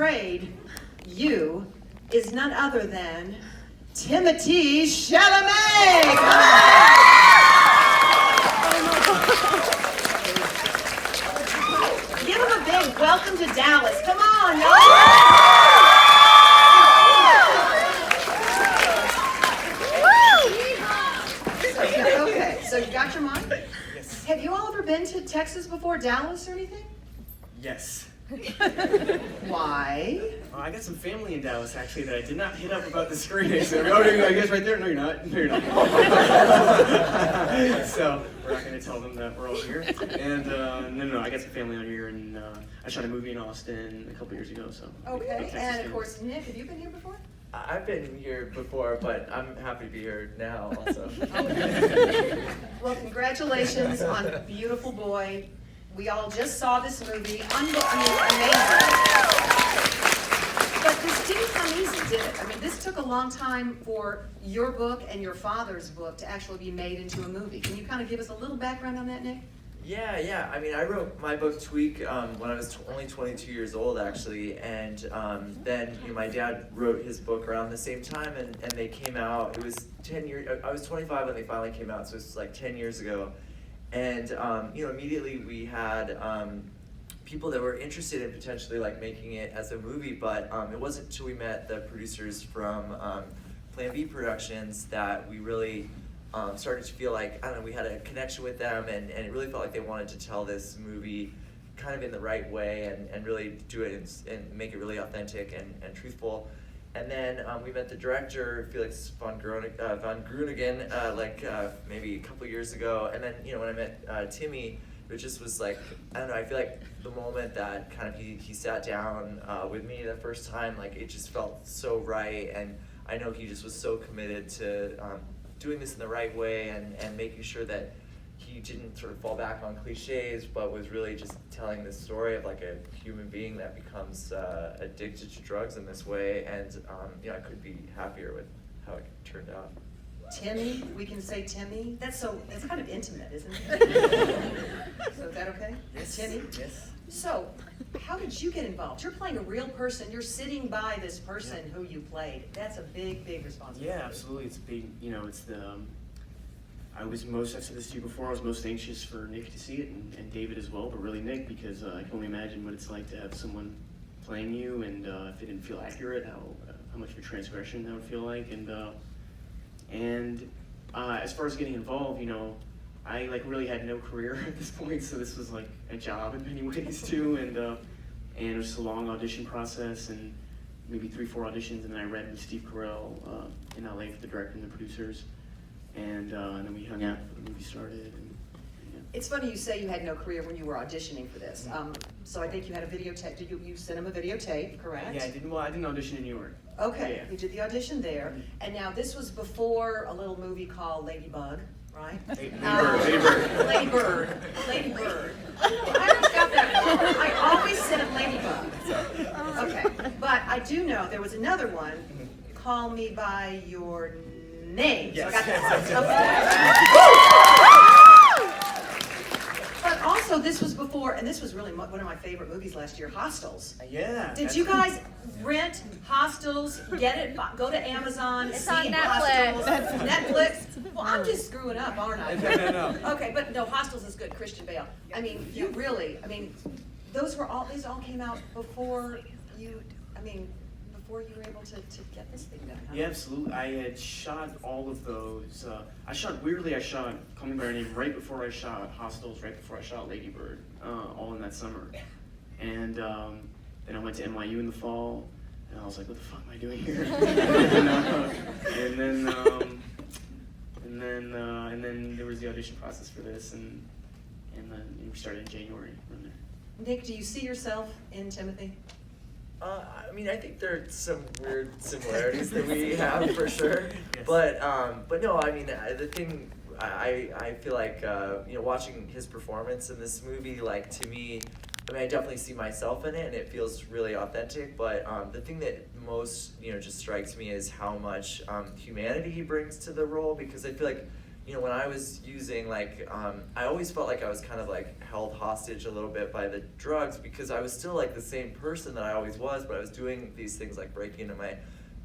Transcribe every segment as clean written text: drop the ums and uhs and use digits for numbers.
portrayed you is none other than Timothée Chalamet. Give him a big welcome to Dallas. Come on, y'all. Okay, so you got your mic? Yes. Have you all ever been to Texas before, Dallas or anything? Yes. Why? I got some family in Dallas, actually, that I did not hit up about the screening. So, oh, there you go, you guys right there? No, you're not. No, you're not. So, we're not going to tell them that we're all here. And, no, I got some family out here, and I shot a movie in Austin a couple years ago, so. Okay, and of course, Nick, have you been here before? I've been here before, but I'm happy to be here now also. Well, congratulations on Beautiful Boy. We all just saw this movie. Amazing. But this didn't come easy, did it? I mean, this took a long time for your book and your father's book to actually be made into a movie. Can you kind of give us a little background on that, Nick? Yeah. I mean, I wrote my book Tweak when I was only 22 years old, actually, and then my dad wrote his book around the same time, and they came out. It was 10 years. I was 25 when they finally came out, so it's like 10 years ago. And immediately we had people that were interested in potentially like making it as a movie, but it wasn't until we met the producers from Plan B Productions that we really started to feel like, I don't know, we had a connection with them, and it really felt like they wanted to tell this movie kind of in the right way and really do it and make it really authentic and truthful. And then we met the director, Felix von Groningen, maybe a couple years ago. And then, when I met Timmy, it just was like, I don't know, I feel like the moment that kind of he sat down with me the first time, like it just felt so right. And I know he just was so committed to doing this in the right way and making sure that he didn't sort of fall back on cliches, but was really just telling this story of like a human being that becomes addicted to drugs in this way. And I couldn't be happier with how it turned out. Timmy, we can say Timmy. That's kind of intimate, isn't it? So is that okay? Yes. Timmy? Yes. So, how did you get involved? You're playing a real person. You're sitting by this person who you played. That's a big, big responsibility. Yeah, absolutely. It's big, it's the, I've said this to you before, I was most anxious for Nick to see it and David as well, but really Nick, because I can only imagine what it's like to have someone playing you, and if it didn't feel accurate, how much of a transgression that would feel like. And as far as getting involved, I really had no career at this point, so this was like a job in many ways too, and it was just a long audition process, and maybe 3-4 auditions, and then I read with Steve Carell in LA for the director and the producers, and then we hung out before the movie started. It's funny you say you had no career when you were auditioning for this. So I think you had a videotape. Did you sent him a videotape, correct? Yeah, I didn't audition in New York. Okay, Yeah. you did the audition there, and now this was before a little movie called Ladybug, right? Lady Lady Bird. I always got that wrong. I always said Ladybug. Okay, but I do know there was another one, Call Me By Your Name. Yes. So I got that right. But also, this was before, and this was really one of my favorite movies last year, Hostels. Yeah. Did you guys rent Hostels, get it, go to Amazon, It's see on Netflix. Hostels, Netflix? Well, I'm just screwing up, aren't I? No. Okay, but no, Hostels is good, Christian Bale. I mean, these all came out before before you were able to get this thing done, huh? Yeah, absolutely. I had shot all of those. I shot Call Me By Your Name right before I shot Hostels, right before I shot Lady Bird, all in that summer. And then I went to NYU in the fall, and I was like, what the fuck am I doing here? and then there was the audition process for this, and then we started in January from there. Nick, do you see yourself in Timothée? I think there are some weird similarities that we have for sure, but no, the thing I feel like watching his performance in this movie, like to me, I definitely see myself in it, and it feels really authentic. But the thing that most just strikes me is how much humanity he brings to the role, because I feel like you know, when I was using, like, I always felt like I was kind of like held hostage a little bit by the drugs, because I was still like the same person that I always was, but I was doing these things like breaking into my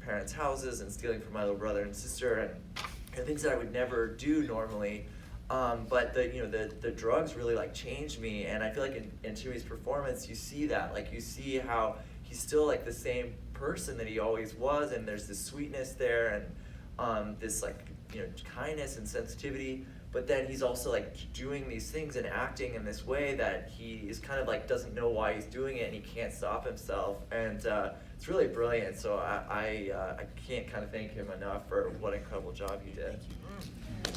parents' houses and stealing from my little brother and sister, and things that I would never do normally. But the drugs really like changed me, and I feel like in Timmy's performance, you see that, like you see how he's still like the same person that he always was, and there's this sweetness there, and this like, you know, kindness and sensitivity, but then he's also like doing these things and acting in this way that he is kind of like doesn't know why he's doing it, and he can't stop himself, and it's really brilliant. So I can't kind of thank him enough for what an incredible job he did. So,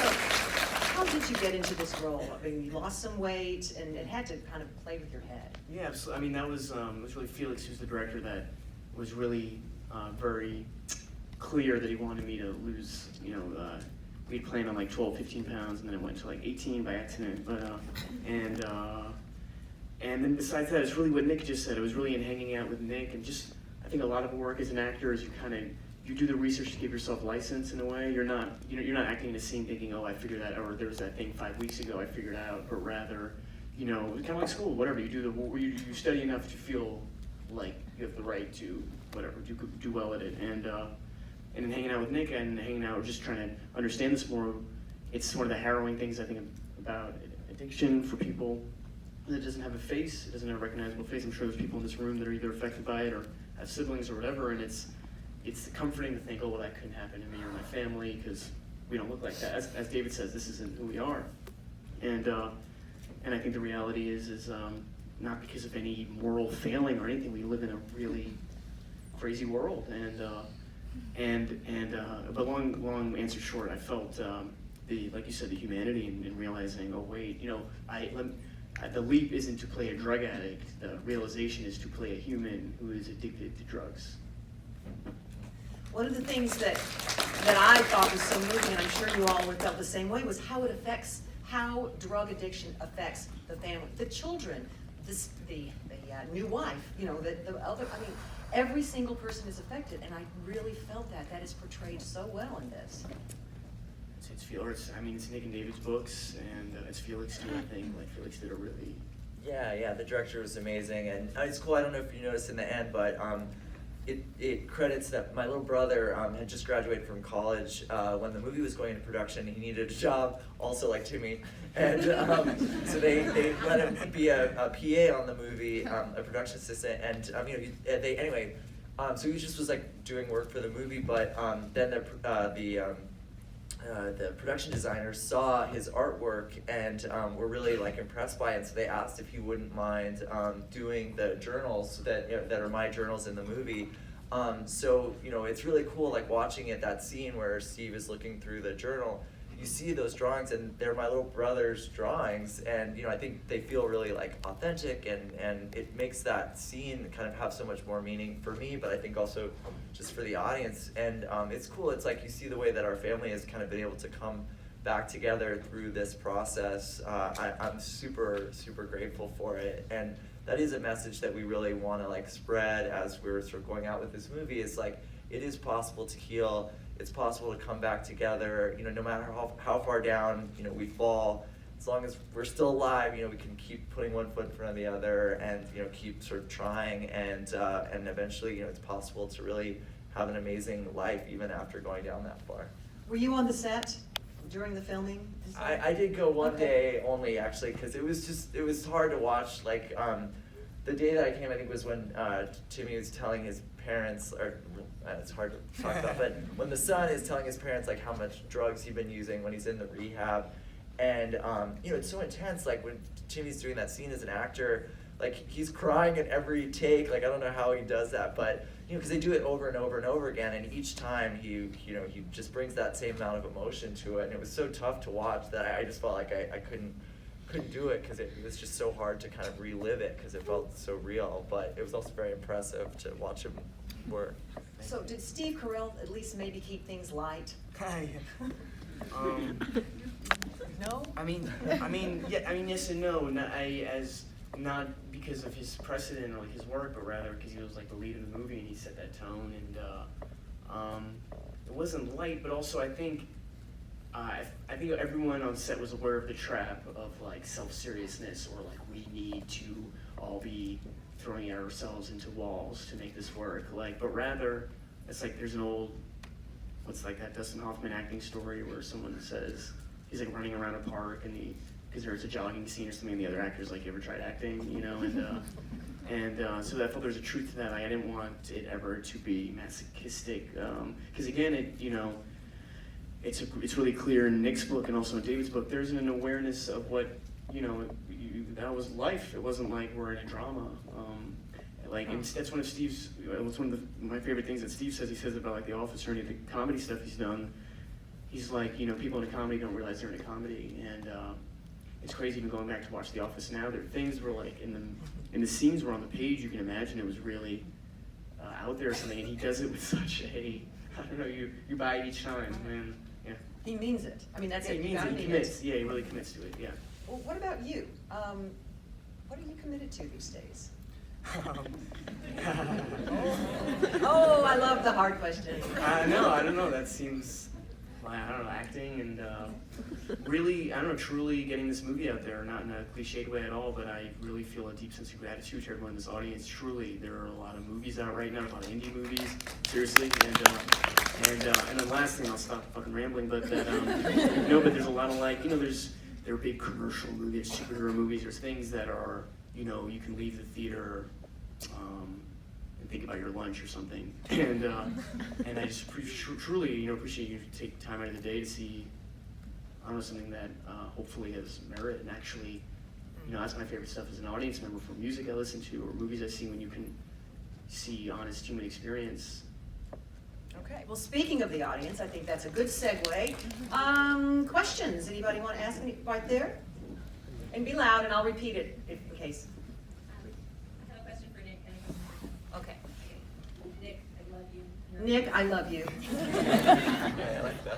how did you get into this role? I mean, you lost some weight, and it had to kind of play with your head. Yeah, absolutely. I mean, that was really Felix, who's the director, that was really very clear that he wanted me to lose, you know, we'd planned on like 12, 15 pounds, and then it went to like 18 by accident, but, and then besides that, it's really what Nick just said. It was really in hanging out with Nick, and just, I think a lot of work as an actor is you do the research to give yourself license in a way. You're not acting in a scene thinking, oh, I figured that, or there was that thing 5 weeks ago I figured out, but rather, you know, kind of like school, whatever, you study enough to feel like you have the right to, whatever, do well at it, and in hanging out with Nick and hanging out, just trying to understand this more, it's one of the harrowing things I think about addiction for people that doesn't have a face, it doesn't have a recognizable face. I'm sure there's people in this room that are either affected by it or have siblings or whatever, and it's comforting to think, oh, well, that couldn't happen to me or my family, because we don't look like that. As David says, this isn't who we are, and I think the reality is not because of any moral failing or anything. We live in a really crazy world, but long answer short, I felt like you said, the humanity and realizing, oh wait, you know, the leap isn't to play a drug addict. The realization is to play a human who is addicted to drugs. One of the things that I thought was so moving, and I'm sure you all would felt the same way, was how drug addiction affects the family, the children, the new wife, you know, the other. I mean, every single person is affected, and I really felt that is portrayed so well in this. It's Felix. I mean, it's Nick and David's books, and it's Felix doing a thing. Like Felix did a really. Yeah, the director was amazing, and it's cool. I don't know if you noticed in the end, but it credits that my little brother had just graduated from college when the movie was going into production. He needed a job, also like Timmy, and so they let him be a PA on the movie, a production assistant, and you know, so he just was like doing work for the movie, but then the production designers saw his artwork and were really like impressed by it, and so they asked if he wouldn't mind doing the journals that, you know, that are my journals in the movie. So, you know, it's really cool, like watching it, that scene where Steve is looking through the journal. You see those drawings, and they're my little brother's drawings, and, you know, I think they feel really like authentic, and it makes that scene kind of have so much more meaning for me, but I think also just for the audience. And it's cool. It's like you see the way that our family has kind of been able to come back together through this process. I'm super, super grateful for it, and that is a message that we really want to like spread as we're sort of going out with this movie. Is like, it is possible to heal. It's possible to come back together, you know, no matter how far down, you know, we fall. As long as we're still alive, you know, we can keep putting one foot in front of the other, and, you know, keep sort of trying, and eventually, you know, it's possible to really have an amazing life even after going down that far. Were you on the set during the filming? I did go one day only, actually, because it was hard to watch. Like, the day that I came, I think, was when Timmy was telling his parents, or it's hard to talk about, but when the son is telling his parents like how much drugs he's been using when he's in the rehab, and you know, it's so intense. Like when Timmy's doing that scene as an actor, like he's crying at every take. Like I don't know how he does that, but you know, because they do it over and over and over again, and each time he just brings that same amount of emotion to it, and it was so tough to watch that I just felt like I couldn't do it, because it was just so hard to kind of relive it, because it felt so real. But it was also very impressive to watch him work. So did Steve Carell at least maybe keep things light? No? I mean, yes and no. Not because of his precedent or like his work, but rather because he was like the lead of the movie and he set that tone. And it wasn't light, but also I think everyone on set was aware of the trap of like self-seriousness, or like we need to all be throwing ourselves into walls to make this work. Like, but rather, it's like there's an old, what's like that Dustin Hoffman acting story where someone says he's like running around a park and because there's a jogging scene or something, and the other actor's like, you ever tried acting, you know, so I felt there was a truth to that. Like, I didn't want it ever to be masochistic, because again, it's really clear in Nick's book and also in David's book. There's an awareness of what, you know, that was life. It wasn't like we're in a drama. And that's one of Steve's. It's one of my favorite things that Steve says. He says about like The Office or any of the comedy stuff he's done. He's like, you know, people in a comedy don't realize they're in a comedy, and it's crazy even going back to watch The Office now. There are things where like in the scenes where on the page you can imagine it was really out there or something, and he does it with such a, I don't know, you buy it each time, man. Yeah. He means it. I mean, that's Yeah, it. he You means gotta it. He mean commits. Yeah, he really commits to it. Yeah. Well, what about you? What are you committed to these days? Oh, I love the hard question. I don't know. That seems, I don't know, acting and really, I don't know, truly getting this movie out there, not in a cliched way at all, but I really feel a deep sense of gratitude to everyone in this audience. Truly, there are a lot of movies out right now, a lot of indie movies, seriously, and then last thing, I'll stop fucking rambling, but that, but there's a lot of like, you know, there are big commercial movies, superhero movies, there's things that are, you know, you can leave the theater and think about your lunch or something, and I just truly, you know, appreciate you take time out of the day to see, I don't know, something that hopefully has merit, and actually, you know, that's my favorite stuff as an audience member, for music I listen to or movies I see, when you can see honest human experience. Okay, well, speaking of the audience, I think that's a good segue. Questions? Anybody want to ask me right there? And be loud, and I'll repeat it in case. I have a question for Nick. Okay. Nick, I love you. Nick, I love you. Yeah, I like that.